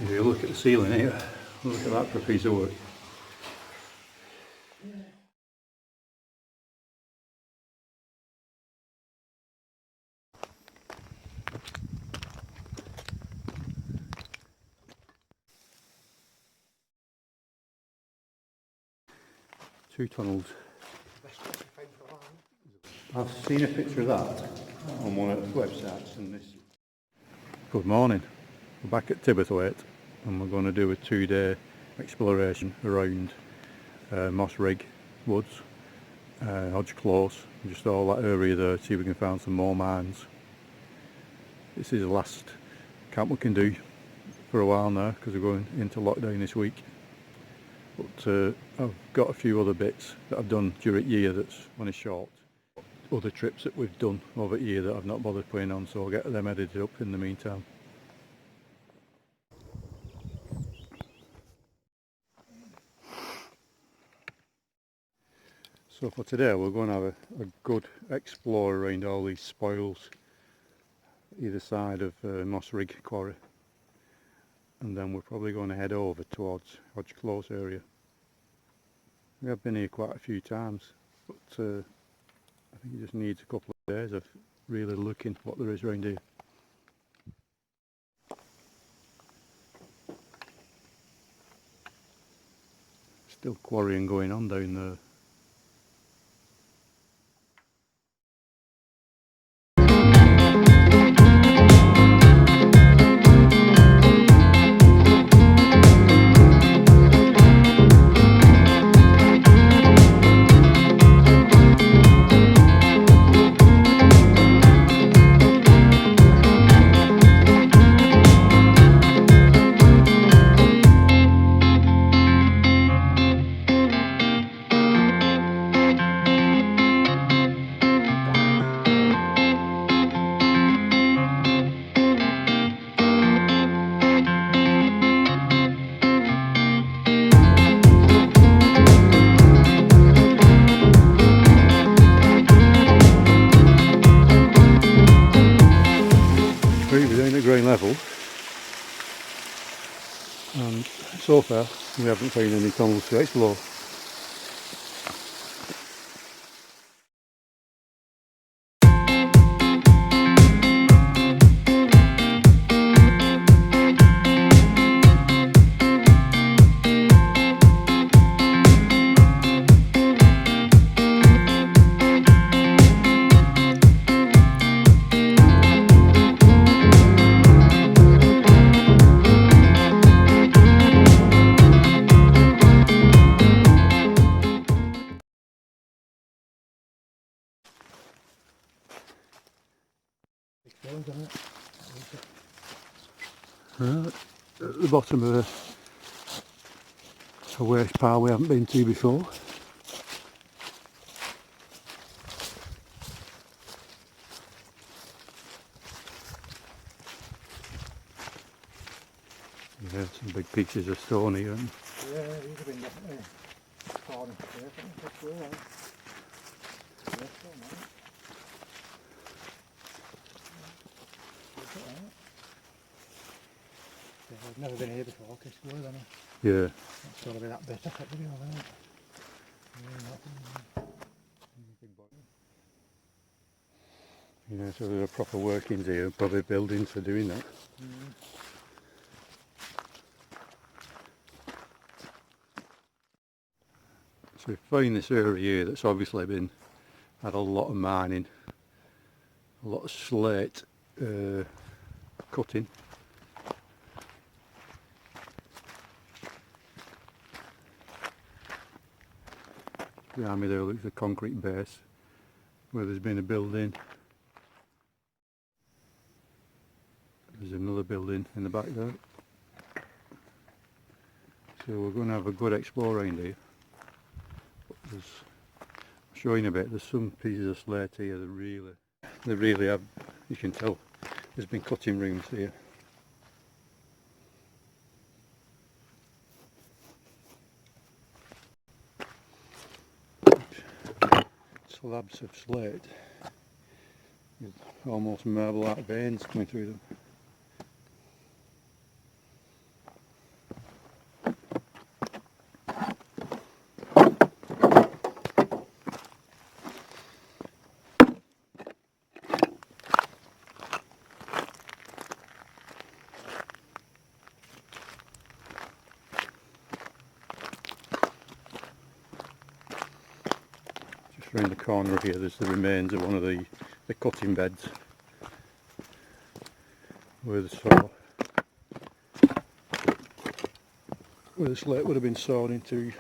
If you look at the ceiling here, look at that for a piece of work. Two tunnels. I've seen a picture of that on one of the websites and this. Good morning. We're back at Tilberthwaite and we're going to do a 2-day exploration around Rigg Woods, Hodge Close, just all that area there, see if we can find some more mines. This is the last camp we can do for a while now because we're going into lockdown this week. But I've got a few other bits that I've done during the year that's only short. Other trips that we've done over the year that I've not bothered putting on, so I'll get them edited up in the meantime. So for today we're going to have a good explore around all these spoils either side of Rigg Quarry, and then we're probably going to head over towards Hodge Close area. We have been here quite a few times, but I think it just needs a couple of days of really looking what there is around here. Still quarrying going on down there. We're down at ground level, and so far we haven't found any tunnels to explore. Right, at the bottom of a waste pile we haven't been to before. Yeah, some big pieces of stone here. Yeah, these have been definitely falling to earth, that's all right. I've never been here before, because it's good, hasn't it? Yeah. It's got to be that bit, I think, to be alright. Yeah, so there are proper workings here, probably buildings for doing that. So we find this area here that's obviously had a lot of mining, a lot of slate cutting. Behind me there looks a concrete base where there's been a building. There's another building in the back there. So we're going to have a good explore around here. I'm showing a bit, there's some pieces of slate here that really have, you can tell, there's been cutting rooms here. Slabs of slate with almost marble-like veins coming through them. Just around the corner here there's the remains of one of the cutting beds where the slate would have been sawn into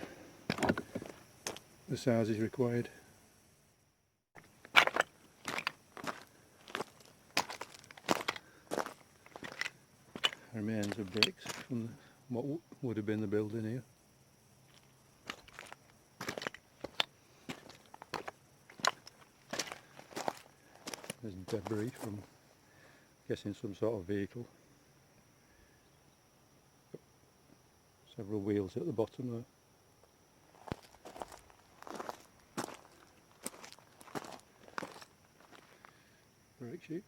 the sizes required. Remains of bricks from what would have been the building here. There's debris from, guessing, some sort of vehicle. Several wheels at the bottom there. Brake sheet.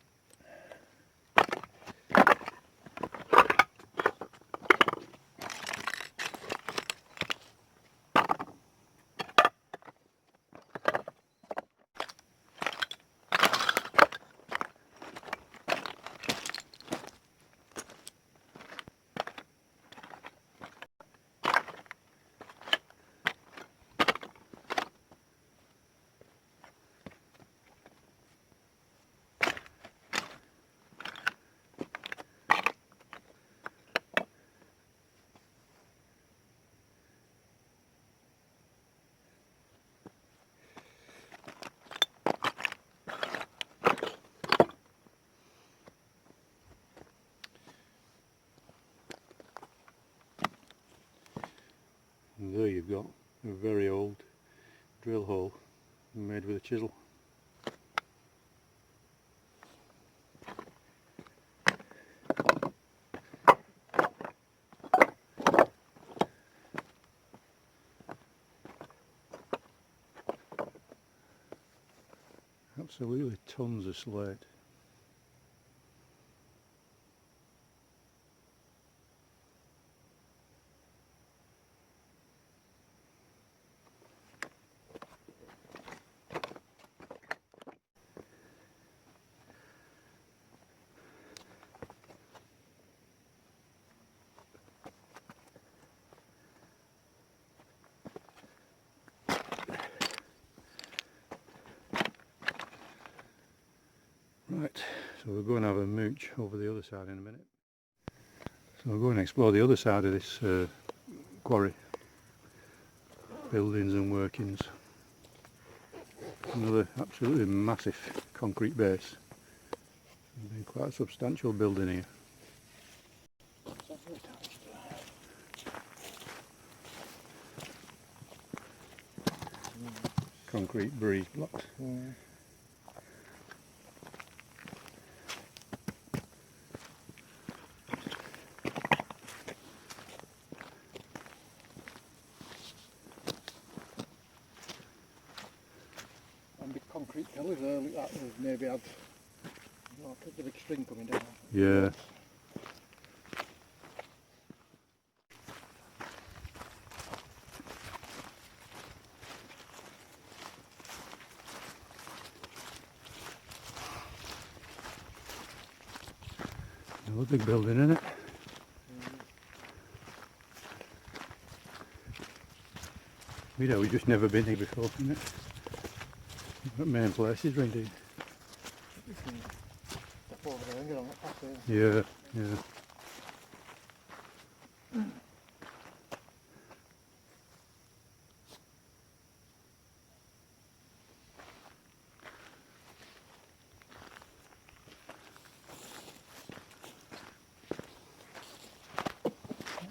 And there you've got a very old drill hole made with a chisel. Absolutely tons of slate. Right, so we're going to have a mooch over the other side in a minute. So we'll go and explore the other side of this quarry. Buildings and workings. Another absolutely massive concrete base. And quite a substantial building here. Concrete breeze blocks. And the concrete pillars there, look like they've maybe had the big string coming down. Yeah. Another big building, isn't it? You know, we've just never been here before, isn't it? What main places round here? Step over there and get on that path there. Yeah, yeah.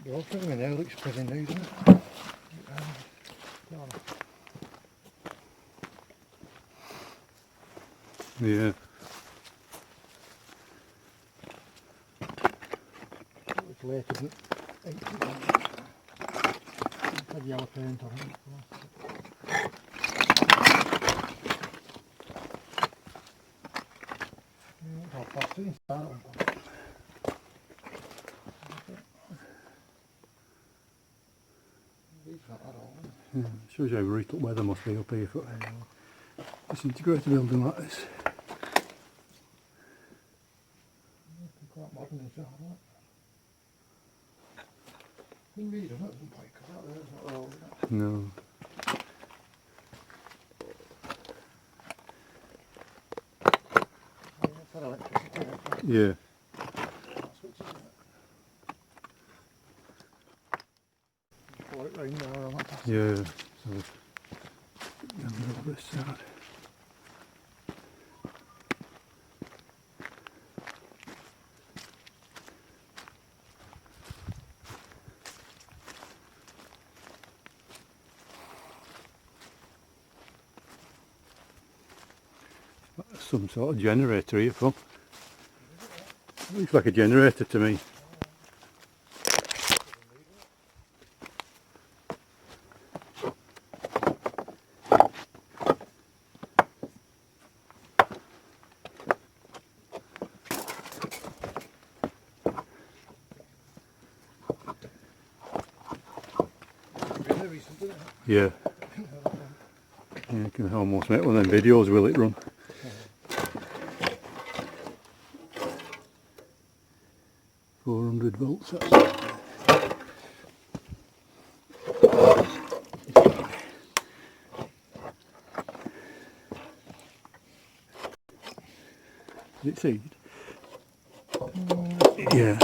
The whole thing in there looks pretty new, doesn't it? Yeah. It was late, isn't it? 81. Had yellow paint on it. How fast it is. Yeah, shows you how brutal weather must be up here for disintegrated building like this. Quite modern as well, isn't it? You can read on it at some point, because that there is not old, is it? No. Yeah. Pull it round there on that. Yeah. So, over this side. Some sort of generator here, Phil. Looks like a generator to me. Really recent, isn't it? Yeah. Yeah, you can almost make one of them videos, will it run? 400 volts, that's it. Did it seed? Yeah.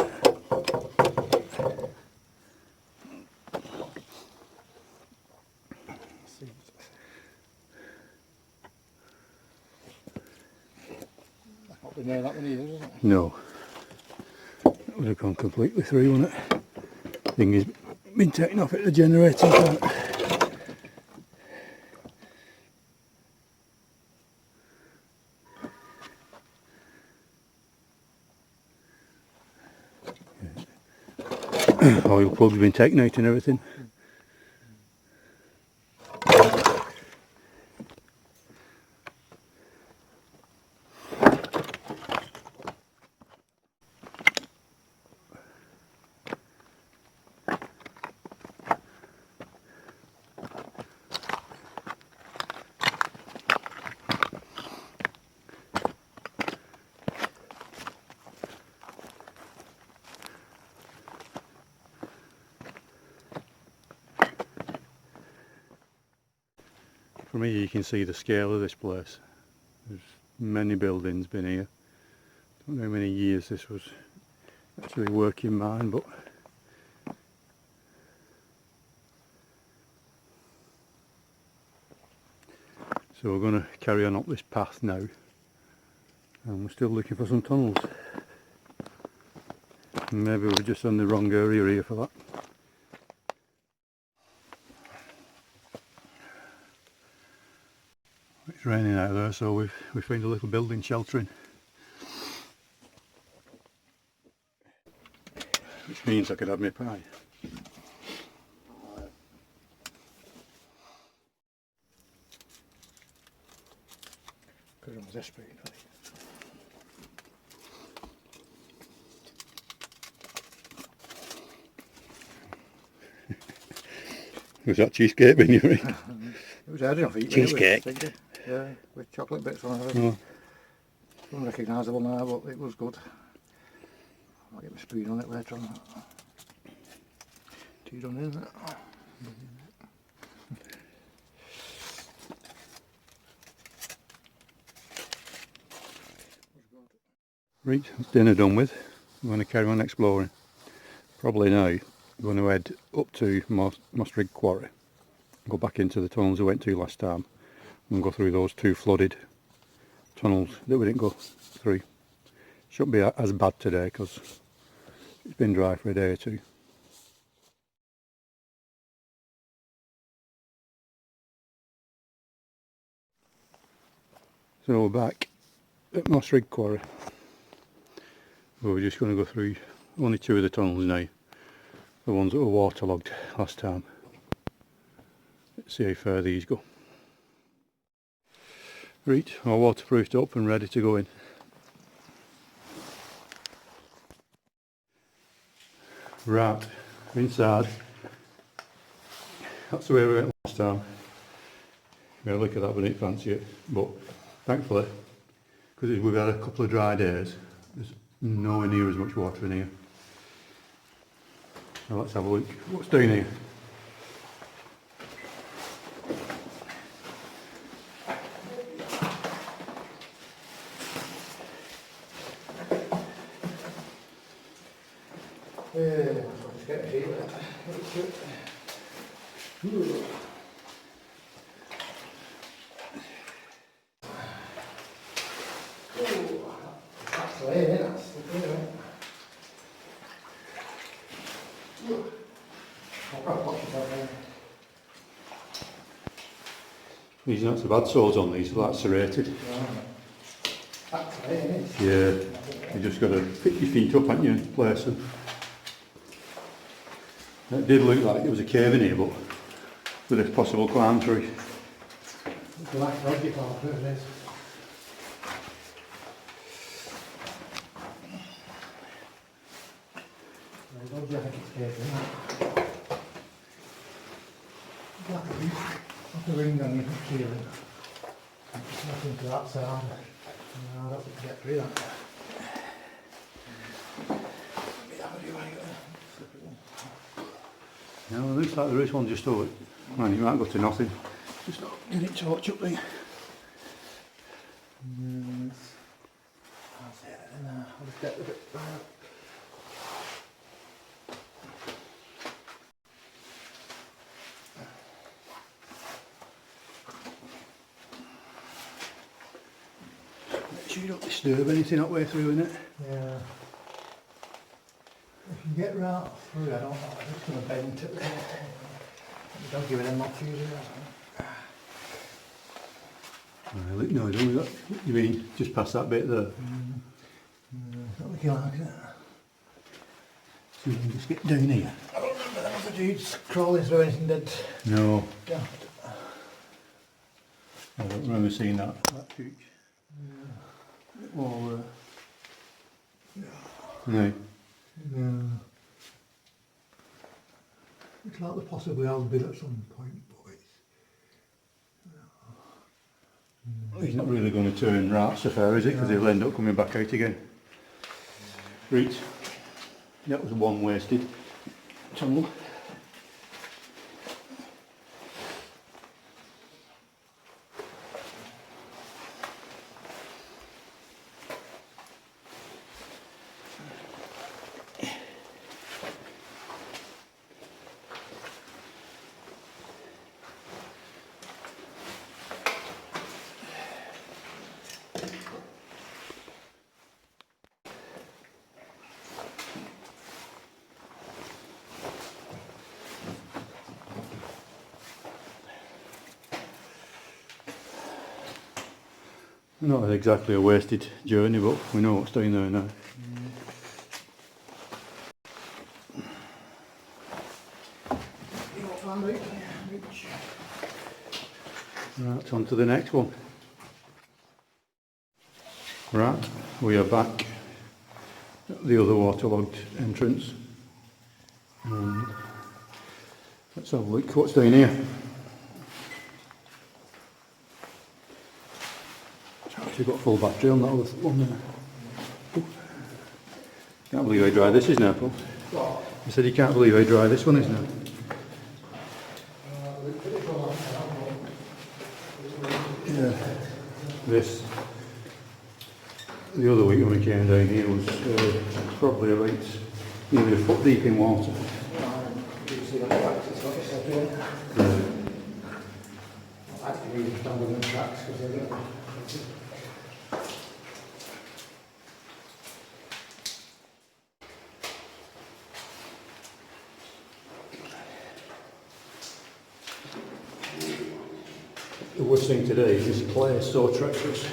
Not been there that many years, isn't it? No. That would have gone completely through, wouldn't it? Thing has been taken off at the generating plant. Oil plug's been taken out and everything. From here you can see the scale of this place. There's many buildings been here. Don't know how many years this was actually working mine, but so we're going to carry on up this path now, and we're still looking for some tunnels. Maybe we're just on the wrong area here for that. It's raining out there, so we found a little building sheltering, which means I could have my pie. Because I'm this speed. Was that cheesecake in your ring? It was hard enough to eat. Cheesecake? Yeah, with chocolate bits on it. Oh. Unrecognisable now, but it was good. I'll get my spoon on it later on. Tea done in, isn't it? Right, that's dinner done with. I'm going to carry on exploring. Probably now I'm going to head up to Rigg Quarry. Go back into the tunnels I went to last time and go through those two flooded tunnels that we didn't go through. Shouldn't be as bad today because it's been dry for a day or two. So we're back at Rigg Quarry. We're just going to go through only two of the tunnels now, the ones that were waterlogged last time. Let's see how far these go. Right, all waterproofed up and ready to go in. Right, inside. That's the way we went last time. We had a look at that, we didn't fancy it, but thankfully, because we've had a couple of dry days, there's nowhere near as much water in here. Now let's have a look what's down here. Let's get a feel of it. That's the way, isn't it? That's the thing, isn't it? I'll probably watch it out there. These are not so bad soles on these, so that's serrated. That's the way, isn't it? Yeah, you just got to pick your feet up, haven't you, and place them. It did look like it was a cave in here, but with a possible climb through. It's a nice dodgy climb through this. Very dodgy, I think it's cave in that. Like a ring on your ceiling. It's nothing to that side. No, I don't think you get through that. No, it looks like there is one just over it. Man, you might go to nothing. Just not get it torch up there. That's it, I'll just get a bit right up. Make sure you don't disturb anything that way through, innit? Yeah. If you get right through, I don't know, I'm just going to bend it. Don't give it a much easier. No, don't we? You mean just past that bit there? It's not looking like it. So you can just get down here? I don't remember there was a dude crawling through anything dead. No, Daft. I don't remember seeing that chooch. Or, no. No. It's like there possibly has been at some point, but it's... He's not really going to turn right so far, is it? Because he'll end up coming back out again. Right. That was one wasted tunnel. Not exactly a wasted journey, but we know what's down there now. Right, on to the next one. Right, we are back at the other waterlogged entrance. And let's have a look what's down here. You've got full battery on that other one there. Can't believe how dry this is now, Paul. You said you can't believe how dry this one is now. Yeah. This, the other week when we came down here was probably about nearly a foot deep in water. The worst thing today is this clay is so treacherous.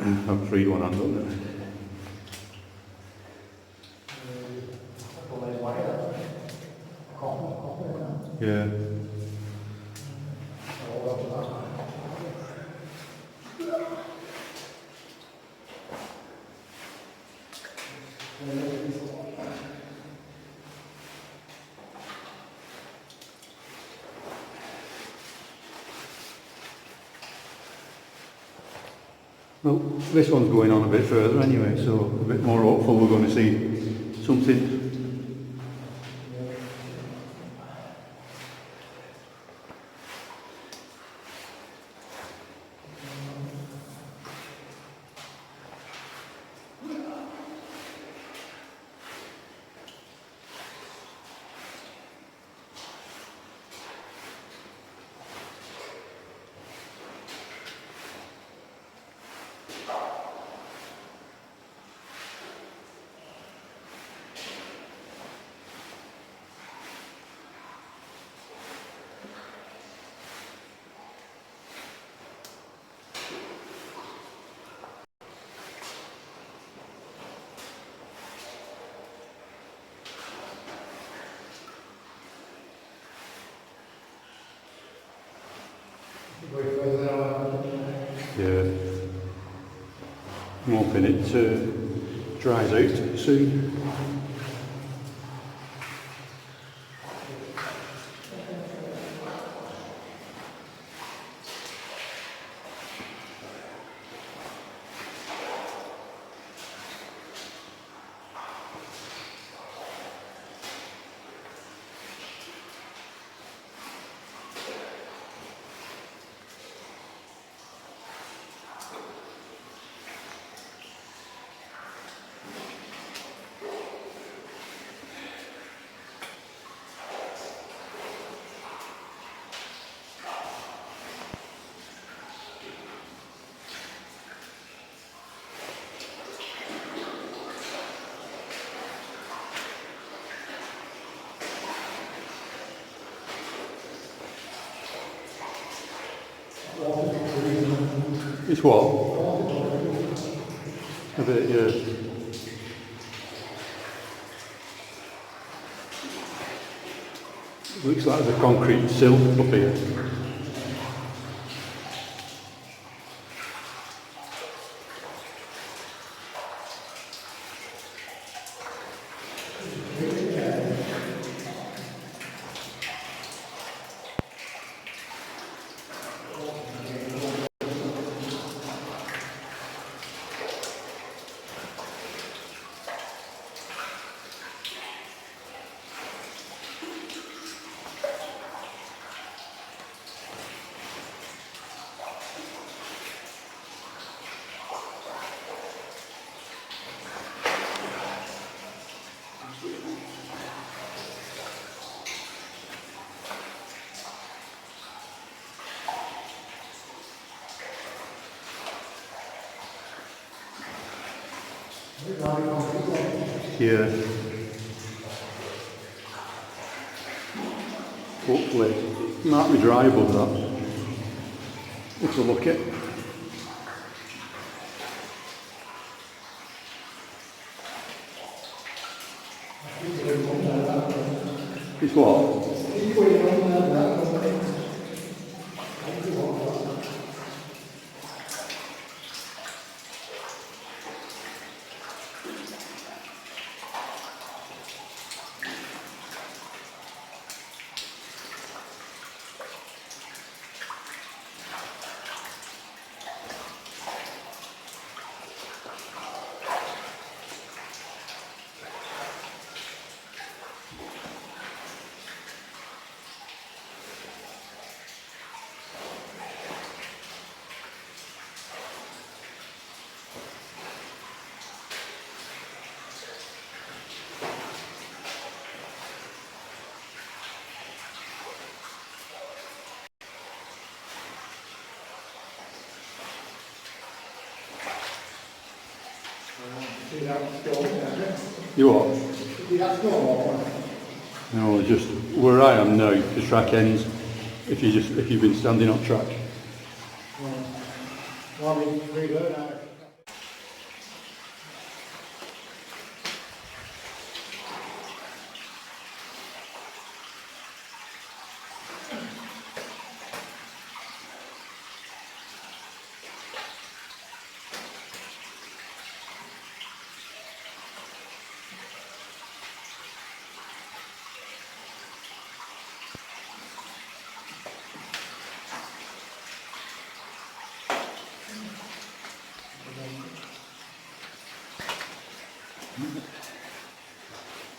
I've freed one hand on there. Yeah. Well, this one's going on a bit further anyway, so a bit more hopeful we're going to see something. Yeah. I'm hoping it dries out soon. It's what? A bit, yeah. Looks like there's a concrete sill up here. Yeah. Hopefully, it might be dry above that. Let's have a look at. It's what? You what? No, just where I am now, the track ends. If you've been standing on track.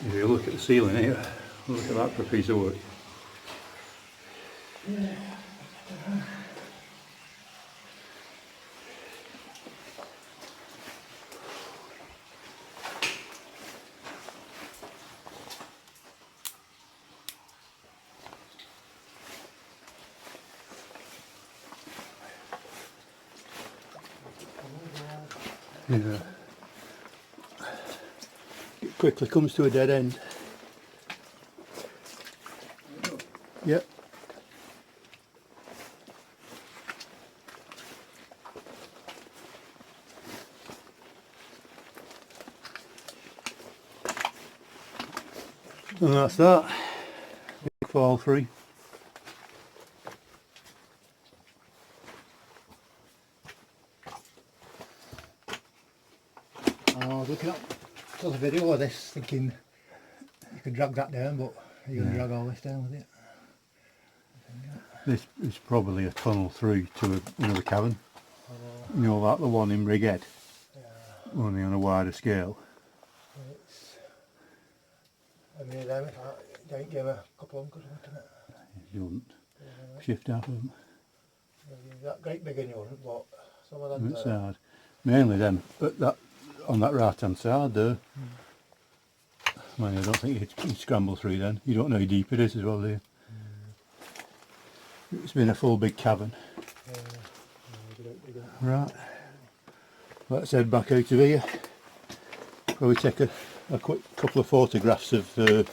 If you look at the ceiling here, look at that for a piece of work. Yeah. It quickly comes to a dead end. Yep. And that's that. Big fall through. was looking at saw the video of this thinking you could drag that down, but you're going to drag all this down with it. This is probably a tunnel through to another cavern. You know, like the one in Rigg, only on a wider scale. It's, I mean, them, if I don't give a couple of them, couldn't it? You wouldn't shift half of them. That great big in you wouldn't, but some of them. It's hard. Mainly them, but that on that right hand side there. I mean, I don't think you'd scramble through then. You don't know how deep it is as well, do you? It's been a full big cavern. Right, let's head back out of here. Probably take a quick couple of photographs of the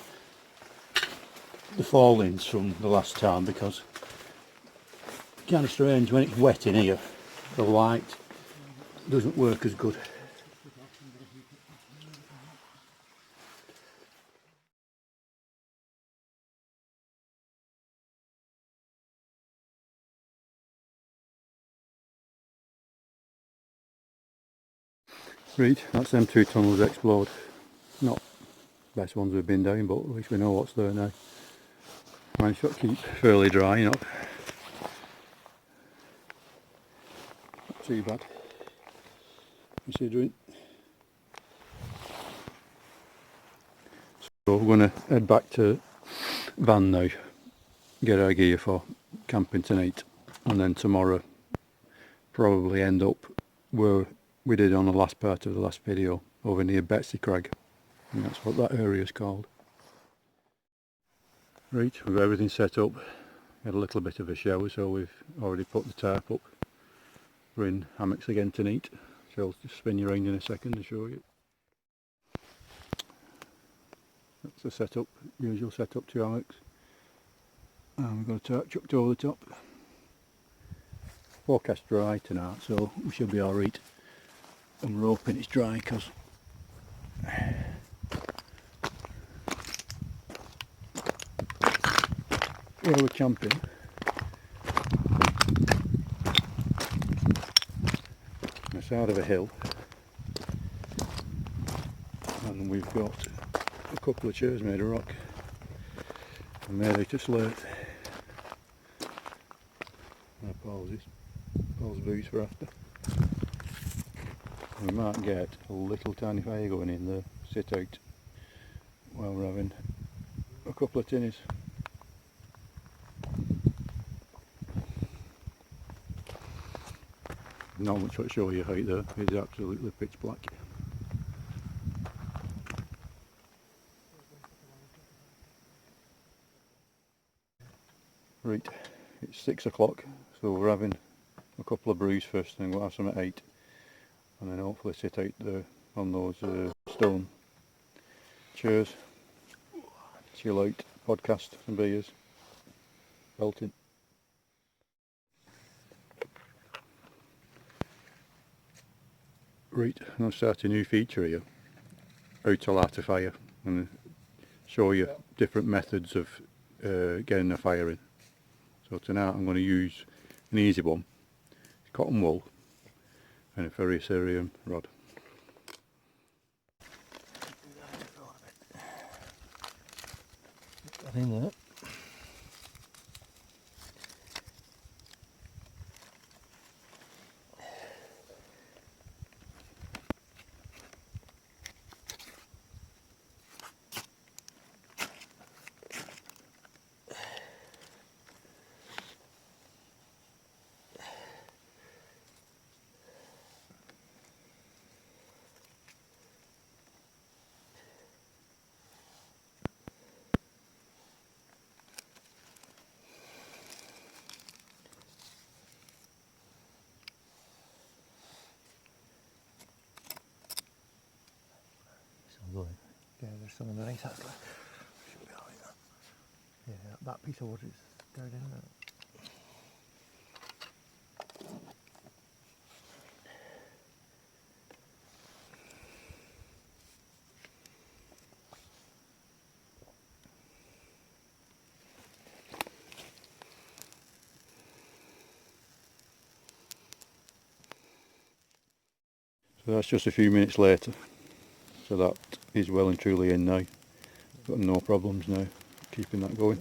fall-ins from the last time, because it's kind of strange when it's wet in here, the light doesn't work as good. Right, that's them two tunnels explored. Not the best ones we've been down, but at least we know what's there now. Managed to keep fairly dry, you know. Not too bad, considering. So we're going to head back to van now, get our gear for camping tonight, and then tomorrow probably end up where we did on the last part of the last video, over near Betsy Crag, and that's what that area is called. Right, we've got everything set up. Had a little bit of a shower, so we've already put the tarp up. We're in hammocks again tonight, so I'll just spin you around in a second to show you. That's the setup, usual setup, 2 hammocks. And we've got a tarp chucked over the top. Forecast dry tonight, so we should be alright. And we're hoping it's dry, because where we're camping on the side of a hill, and we've got a couple of chairs made of rock and made out of slate. Apologies, Paul's boots for after. We might get a little tiny fire going in there, sit out while we're having a couple of tinnies. Not much to show you out there, it's absolutely pitch black. Right, it's 6 o'clock, so we're having a couple of brews first, and we'll have some at 8. And then hopefully sit out there on those stone chairs, chill out, podcast, some beers, belting. Right, I'm going to start a new feature here, how to light a fire, and show you different methods of getting a fire in. So tonight I'm going to use an easy one, cotton wool, and a ferrocerium rod. Put that in there. Yeah, there's some underneath actually. Should be alright that. Yeah, that piece of wood is going in there. So that's just a few minutes later. So that is well and truly in now. Got no problems now keeping that going.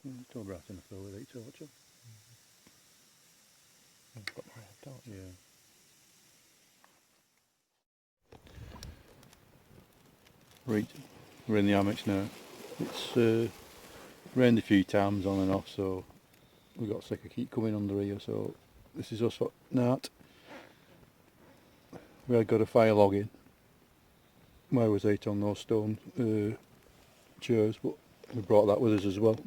It's all right enough though with each torch. I've got my head torch. Yeah. Right, we're in the hammocks now. It's rained a few times on and off, so we got sick of keep coming under here, so this is us for night. We had got a fire log in where was 8 on those stone chairs, but we brought that with us as well.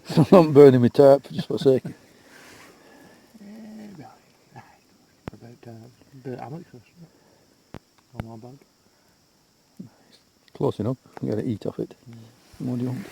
So I'm not burning my tarp just for a sec. Right. About the hammock first. On my bag. Close enough, you gotta eat off it. What do you want?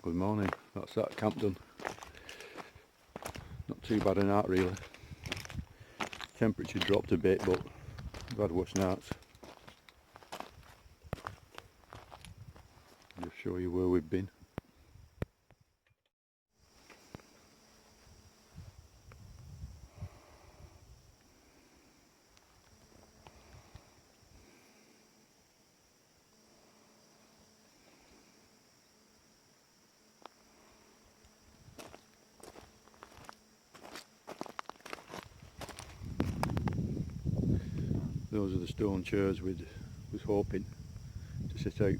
Good morning, that's that camp done. Not too bad a night really. Temperature dropped a bit, but we've had worse nights. Just show you where we've been. Those are the stone chairs we was hoping to sit out.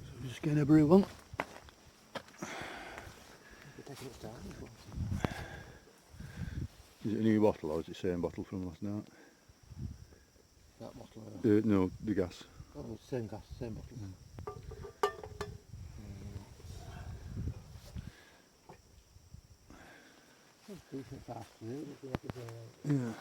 So just getting a brew one. Is it a new bottle or is it the same bottle from last night? That bottle. No, the gas. Oh, same gas, same bottle. Decent fast, really. Yeah.